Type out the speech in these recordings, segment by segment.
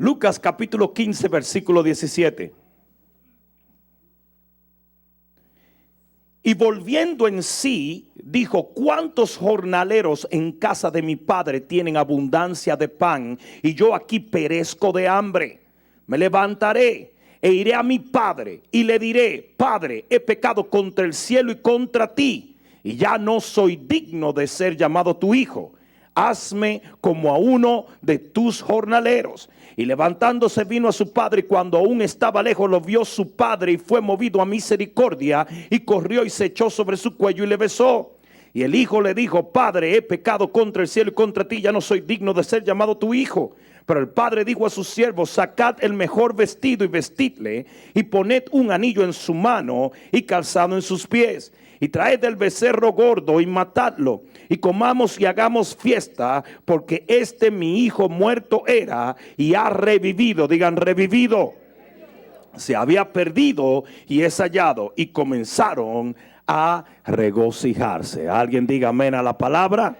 Lucas capítulo 15, versículo 17. Y volviendo en sí, dijo: ¿cuántos jornaleros en casa de mi padre tienen abundancia de pan, y yo aquí perezco de hambre? Me levantaré e iré a mi padre y le diré: Padre, he pecado contra el cielo y contra ti, y ya no soy digno de ser llamado tu hijo. Hazme como a uno de tus jornaleros. Y levantándose vino a su padre, y cuando aún estaba lejos lo vio su padre, y fue movido a misericordia, y corrió y se echó sobre su cuello y le besó. Y el hijo le dijo: Padre, he pecado contra el cielo y contra ti, ya no soy digno de ser llamado tu hijo. Pero el padre dijo a sus siervos: sacad el mejor vestido y vestidle, y poned un anillo en su mano y calzado en sus pies, y traed el becerro gordo y matadlo, y comamos y hagamos fiesta, porque este mi hijo muerto era y ha revivido. Digan: revivido. Se había perdido y es hallado. Y comenzaron a regocijarse. Alguien diga amén a la palabra.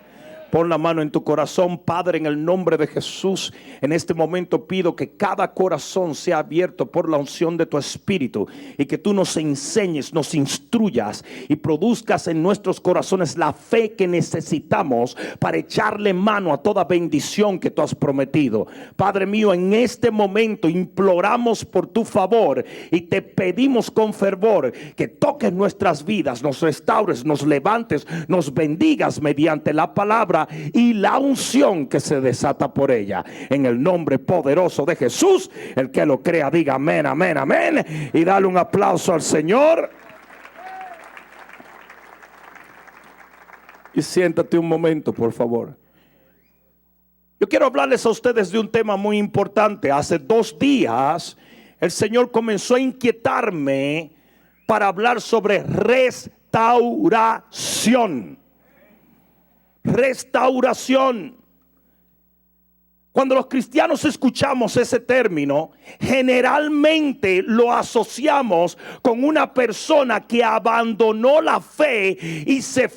Pon la mano en tu corazón. Padre, en el nombre de Jesús, en este momento pido que cada corazón sea abierto por la unción de tu Espíritu, y que tú nos enseñes, nos instruyas y produzcas en nuestros corazones la fe que necesitamos para echarle mano a toda bendición que tú has prometido. Padre mío, en este momento imploramos por tu favor y te pedimos con fervor que toques nuestras vidas, nos restaures, nos levantes, nos bendigas mediante la palabra y la unción que se desata por ella, en el nombre poderoso de Jesús. El que lo crea diga amén, amén, amén, y dale un aplauso al Señor. Y siéntate un momento, por favor. Yo quiero hablarles a ustedes de un tema muy importante. Hace 2 días el Señor comenzó a inquietarme para hablar sobre restauración. Restauración. Cuando los cristianos escuchamos ese término, generalmente lo asociamos con una persona que abandonó la fe y se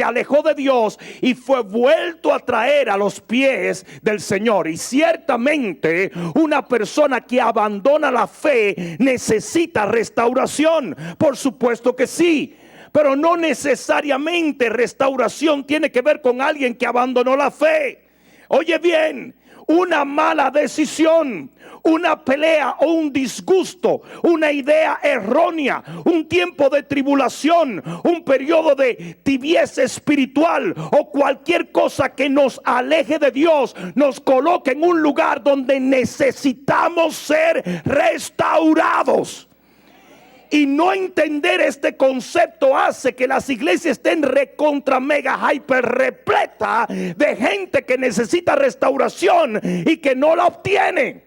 alejó de Dios y fue vuelto a traer a los pies del Señor. Y ciertamente una persona que abandona la fe necesita restauración. Por supuesto que sí. Pero no necesariamente restauración tiene que ver con alguien que abandonó la fe. Oye bien, una mala decisión, una pelea o un disgusto, una idea errónea, un tiempo de tribulación, un periodo de tibieza espiritual o cualquier cosa que nos aleje de Dios, nos coloca en un lugar donde necesitamos ser restaurados. Y no entender este concepto hace que las iglesias estén recontra mega hyper repleta de gente que necesita restauración y que no la obtiene.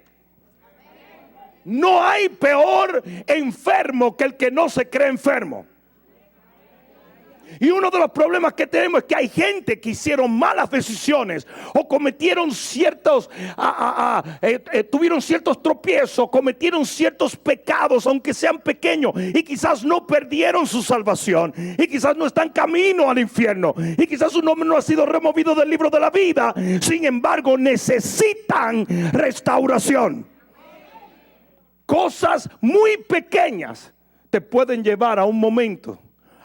No hay peor enfermo que el que no se cree enfermo. Y uno de los problemas que tenemos es que hay gente que hicieron malas decisiones o cometieron tuvieron ciertos tropiezos, cometieron ciertos pecados, aunque sean pequeños, y quizás no perdieron su salvación, y quizás no están camino al infierno, y quizás su nombre no ha sido removido del libro de la vida. Sin embargo, necesitan restauración. Cosas muy pequeñas te pueden llevar a un momento,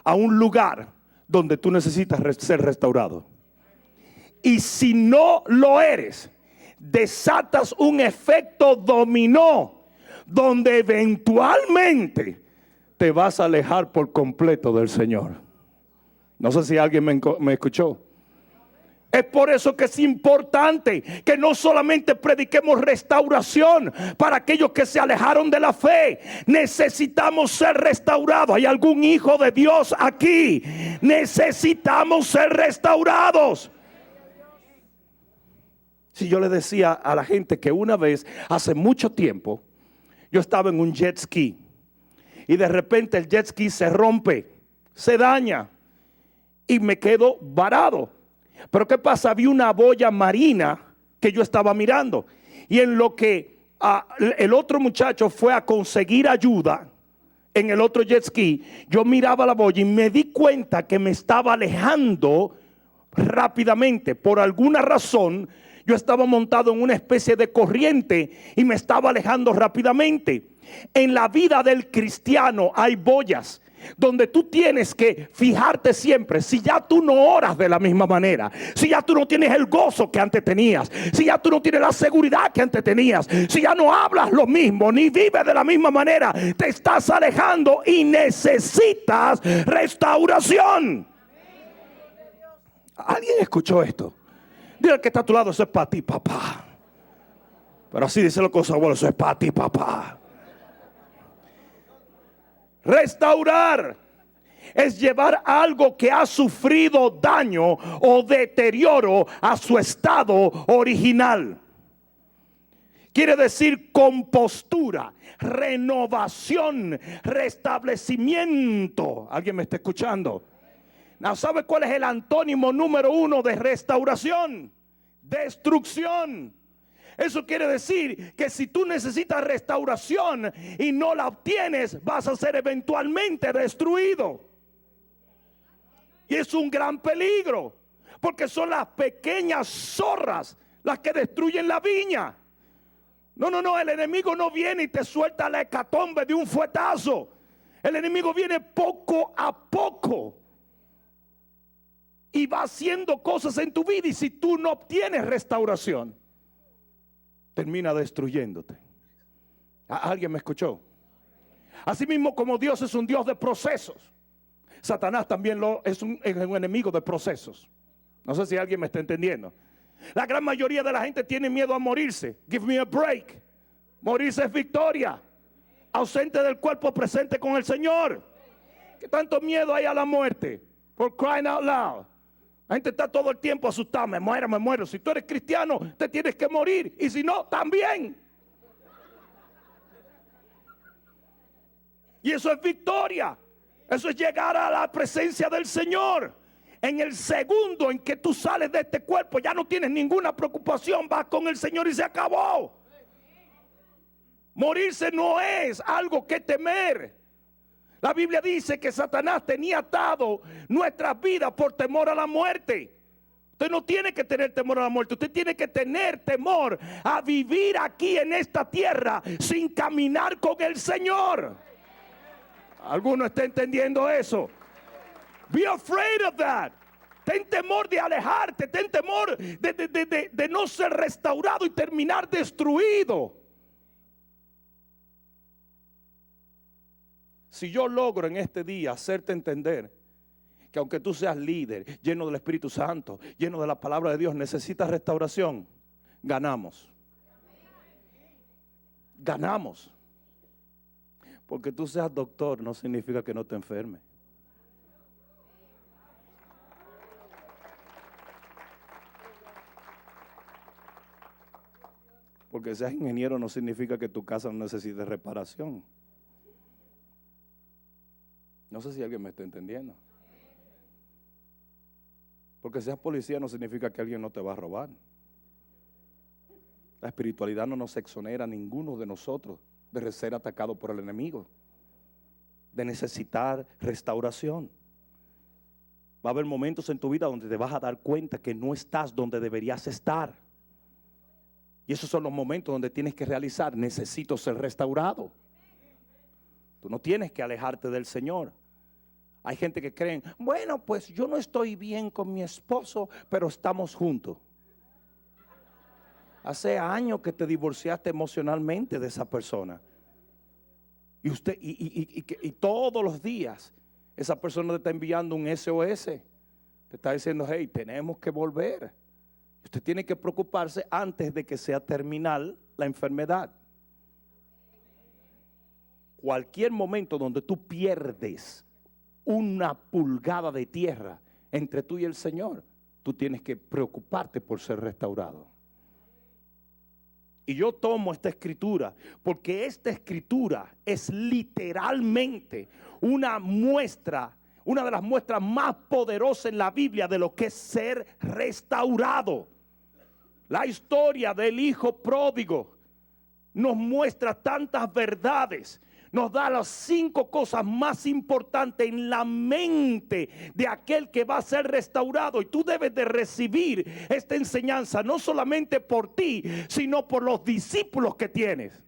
a un lugar donde tú necesitas ser restaurado. Y si no lo eres, desatas un efecto dominó, donde eventualmente te vas a alejar por completo del Señor. No sé si alguien me escuchó. Es por eso que es importante que no solamente prediquemos restauración para aquellos que se alejaron de la fe. Necesitamos ser restaurados. ¿Hay algún hijo de Dios aquí? Necesitamos ser restaurados. Si yo le decía a la gente que una vez, hace mucho tiempo, yo estaba en un jet ski y de repente el jet ski se rompe, se daña y me quedo varado. Pero ¿qué pasa? Había una boya marina que yo estaba mirando, y en lo que el otro muchacho fue a conseguir ayuda en el otro jet ski, yo miraba la boya y me di cuenta que me estaba alejando rápidamente. Por alguna razón yo estaba montado en una especie de corriente y me estaba alejando rápidamente. En la vida del cristiano hay boyas donde tú tienes que fijarte siempre. Si ya tú no oras de la misma manera, si ya tú no tienes el gozo que antes tenías, si ya tú no tienes la seguridad que antes tenías, si ya no hablas lo mismo ni vives de la misma manera, te estás alejando y necesitas restauración. ¿Alguien escuchó esto? Dile al que está a tu lado: eso es para ti, papá. Pero así dice lo que los abuelos: eso es para ti, papá. Restaurar es llevar algo que ha sufrido daño o deterioro a su estado original. Quiere decir compostura, renovación, restablecimiento. ¿Alguien me está escuchando? ¿Sabe cuál es el antónimo número 1 de restauración? Destrucción. Eso quiere decir que si tú necesitas restauración y no la obtienes, vas a ser eventualmente destruido. Y es un gran peligro, porque son las pequeñas zorras las que destruyen la viña. No, el enemigo no viene y te suelta la hecatombe de un fuetazo. El enemigo viene poco a poco y va haciendo cosas en tu vida, y si tú no obtienes restauración, termina destruyéndote. ¿Alguien me escuchó? Asimismo, como Dios es un Dios de procesos, Satanás también es un enemigo de procesos. No sé si alguien me está entendiendo. La gran mayoría de la gente tiene miedo a morirse. Give me a break. Morirse es victoria. Ausente del cuerpo, presente con el Señor. ¿Qué tanto miedo hay a la muerte? For crying out loud. La gente está todo el tiempo asustada: me muero. Si tú eres cristiano, te tienes que morir. Y si no, también. Y eso es victoria. Eso es llegar a la presencia del Señor. En el segundo en que tú sales de este cuerpo, ya no tienes ninguna preocupación. Vas con el Señor y se acabó. Morirse no es algo que temer. La Biblia dice que Satanás tenía atado nuestras vidas por temor a la muerte. Usted no tiene que tener temor a la muerte. Usted tiene que tener temor a vivir aquí en esta tierra sin caminar con el Señor. ¿Alguno está entendiendo eso? Be afraid of that. Ten temor de alejarte. Ten temor de no ser restaurado y terminar destruido. Si yo logro en este día hacerte entender que aunque tú seas líder, lleno del Espíritu Santo, lleno de la palabra de Dios, necesitas restauración, ganamos. Ganamos. Porque tú seas doctor no significa que no te enfermes. Porque seas ingeniero no significa que tu casa no necesite reparación. No sé si alguien me está entendiendo. Porque seas policía no significa que alguien no te va a robar. La espiritualidad no nos exonera a ninguno de nosotros de ser atacado por el enemigo, de necesitar restauración. Va a haber momentos en tu vida donde te vas a dar cuenta que no estás donde deberías estar. Y esos son los momentos donde tienes que realizar: necesito ser restaurado. Tú no tienes que alejarte del Señor. Hay gente que creen: bueno, pues yo no estoy bien con mi esposo, pero estamos juntos. Hace años que te divorciaste emocionalmente de esa persona. Y usted y todos los días esa persona te está enviando un SOS. Te está diciendo: hey, tenemos que volver. Usted tiene que preocuparse antes de que sea terminal la enfermedad. Cualquier momento donde tú pierdes una pulgada de tierra entre tú y el Señor, tú tienes que preocuparte por ser restaurado. Y yo tomo esta escritura porque esta escritura es literalmente una muestra, una de las muestras más poderosas en la Biblia de lo que es ser restaurado. La historia del hijo pródigo nos muestra tantas verdades, nos da las 5 cosas más importantes en la mente de aquel que va a ser restaurado. Y tú debes de recibir esta enseñanza no solamente por ti, sino por los discípulos que tienes.